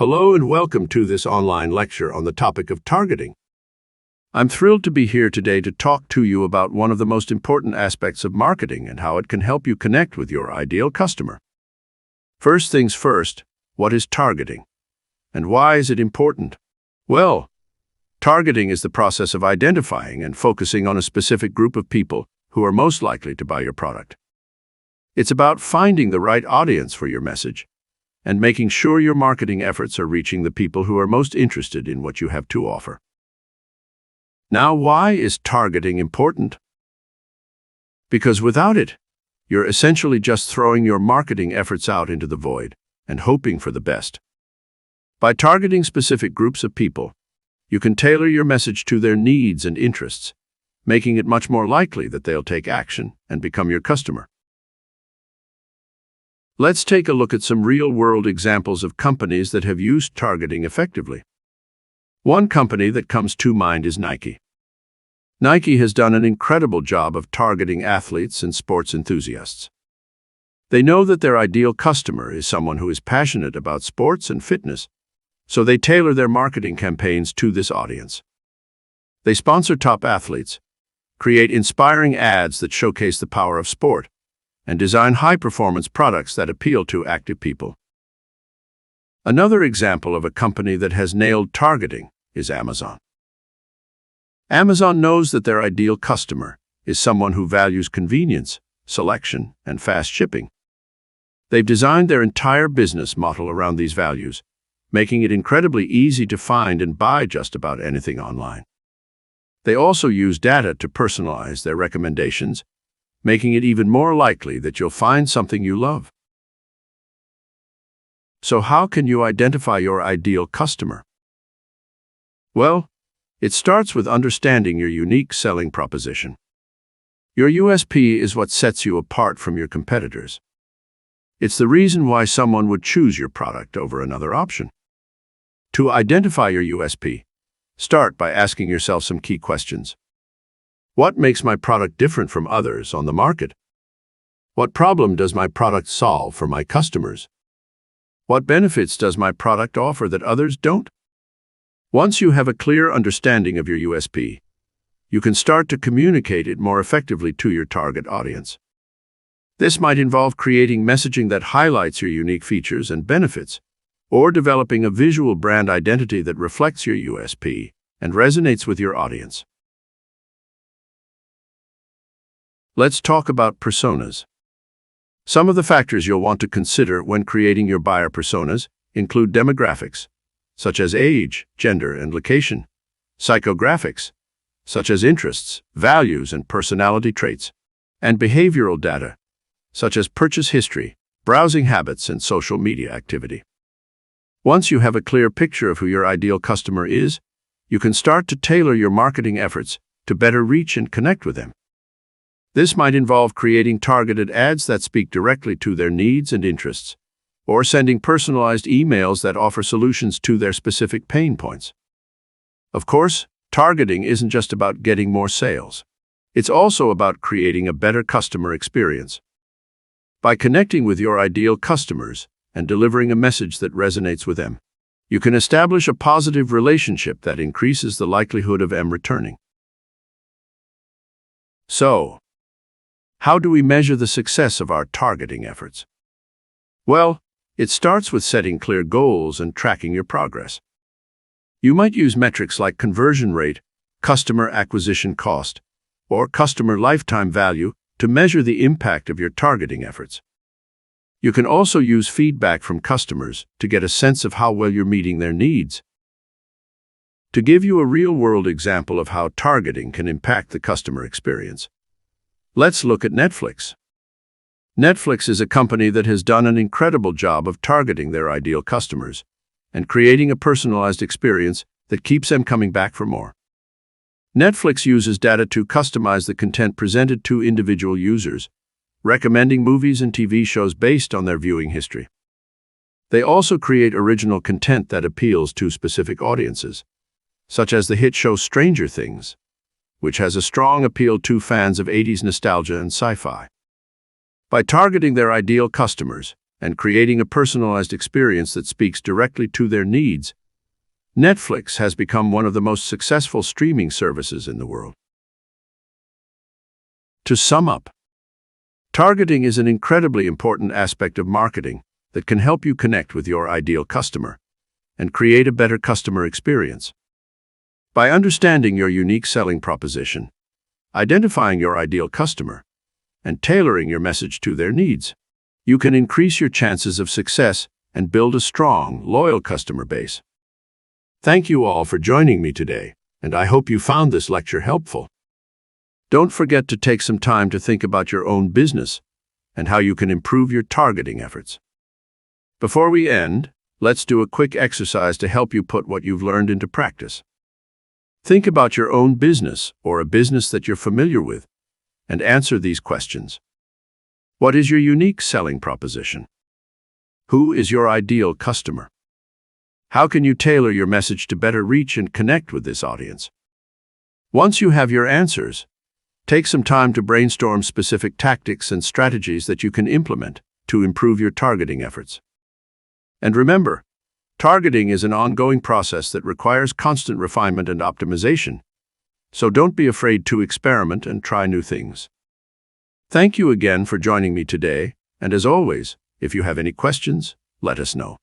Hello and welcome to this online lecture on the topic of targeting. I'm thrilled to be here today to talk to you about one of the most important aspects of marketing and how it can help you connect with your ideal customer. First things first, what is targeting? And why is it important? Well, targeting is the process of identifying and focusing on a specific group of people who are most likely to buy your product. It's about finding the right audience for your message and making sure your marketing efforts are reaching the people who are most interested in what you have to offer. Now, why is targeting important? Because without it, you're essentially just throwing your marketing efforts out into the void and hoping for the best. By targeting specific groups of people, you can tailor your message to their needs and interests, making it much more likely that they'll take action and become your customer. Let's take a look at some real-world examples of companies that have used targeting effectively. One company that comes to mind is Nike. Nike has done an incredible job of targeting athletes and sports enthusiasts. They know that their ideal customer is someone who is passionate about sports and fitness, so they tailor their marketing campaigns to this audience. They sponsor top athletes, create inspiring ads that showcase the power of sport, and design high-performance products that appeal to active people. Another example of a company that has nailed targeting is Amazon. Amazon knows that their ideal customer is someone who values convenience, selection, and fast shipping. They've designed their entire business model around these values, making it incredibly easy to find and buy just about anything online. They also use data to personalize their recommendations, making it even more likely that you'll find something you love. So how can you identify your ideal customer? Well, it starts with understanding your unique selling proposition. Your USP is what sets you apart from your competitors. It's the reason why someone would choose your product over another option. To identify your USP, start by asking yourself some key questions. What makes my product different from others on the market? What problem does my product solve for my customers? What benefits does my product offer that others don't? Once you have a clear understanding of your USP, you can start to communicate it more effectively to your target audience. This might involve creating messaging that highlights your unique features and benefits, or developing a visual brand identity that reflects your USP and resonates with your audience. Let's talk about personas. Some of the factors you'll want to consider when creating your buyer personas include demographics, such as age, gender, and location, psychographics, such as interests, values, and personality traits, and behavioral data, such as purchase history, browsing habits, and social media activity. Once you have a clear picture of who your ideal customer is, you can start to tailor your marketing efforts to better reach and connect with them. This might involve creating targeted ads that speak directly to their needs and interests, or sending personalized emails that offer solutions to their specific pain points. Of course, targeting isn't just about getting more sales. It's also about creating a better customer experience. By connecting with your ideal customers and delivering a message that resonates with them, you can establish a positive relationship that increases the likelihood of them returning. So, how do we measure the success of our targeting efforts? Well, it starts with setting clear goals and tracking your progress. You might use metrics like conversion rate, customer acquisition cost, or customer lifetime value to measure the impact of your targeting efforts. You can also use feedback from customers to get a sense of how well you're meeting their needs. To give you a real-world example of how targeting can impact the customer experience, let's look at Netflix. Netflix is a company that has done an incredible job of targeting their ideal customers and creating a personalized experience that keeps them coming back for more. Netflix uses data to customize the content presented to individual users, recommending movies and TV shows based on their viewing history. They also create original content that appeals to specific audiences, such as the hit show Stranger Things, which has a strong appeal to fans of 80s nostalgia and sci-fi. By targeting their ideal customers, and creating a personalized experience that speaks directly to their needs, Netflix has become one of the most successful streaming services in the world. To sum up, targeting is an incredibly important aspect of marketing that can help you connect with your ideal customer and create a better customer experience. By understanding your unique selling proposition, identifying your ideal customer, and tailoring your message to their needs, you can increase your chances of success and build a strong, loyal customer base. Thank you all for joining me today, and I hope you found this lecture helpful. Don't forget to take some time to think about your own business and how you can improve your targeting efforts. Before we end, let's do a quick exercise to help you put what you've learned into practice. Think about your own business or a business that you're familiar with and answer these questions. What is your unique selling proposition? Who is your ideal customer? How can you tailor your message to better reach and connect with this audience? Once you have your answers, take some time to brainstorm specific tactics and strategies that you can implement to improve your targeting efforts. And remember, targeting is an ongoing process that requires constant refinement and optimization, so don't be afraid to experiment and try new things. Thank you again for joining me today, and as always, if you have any questions, let us know.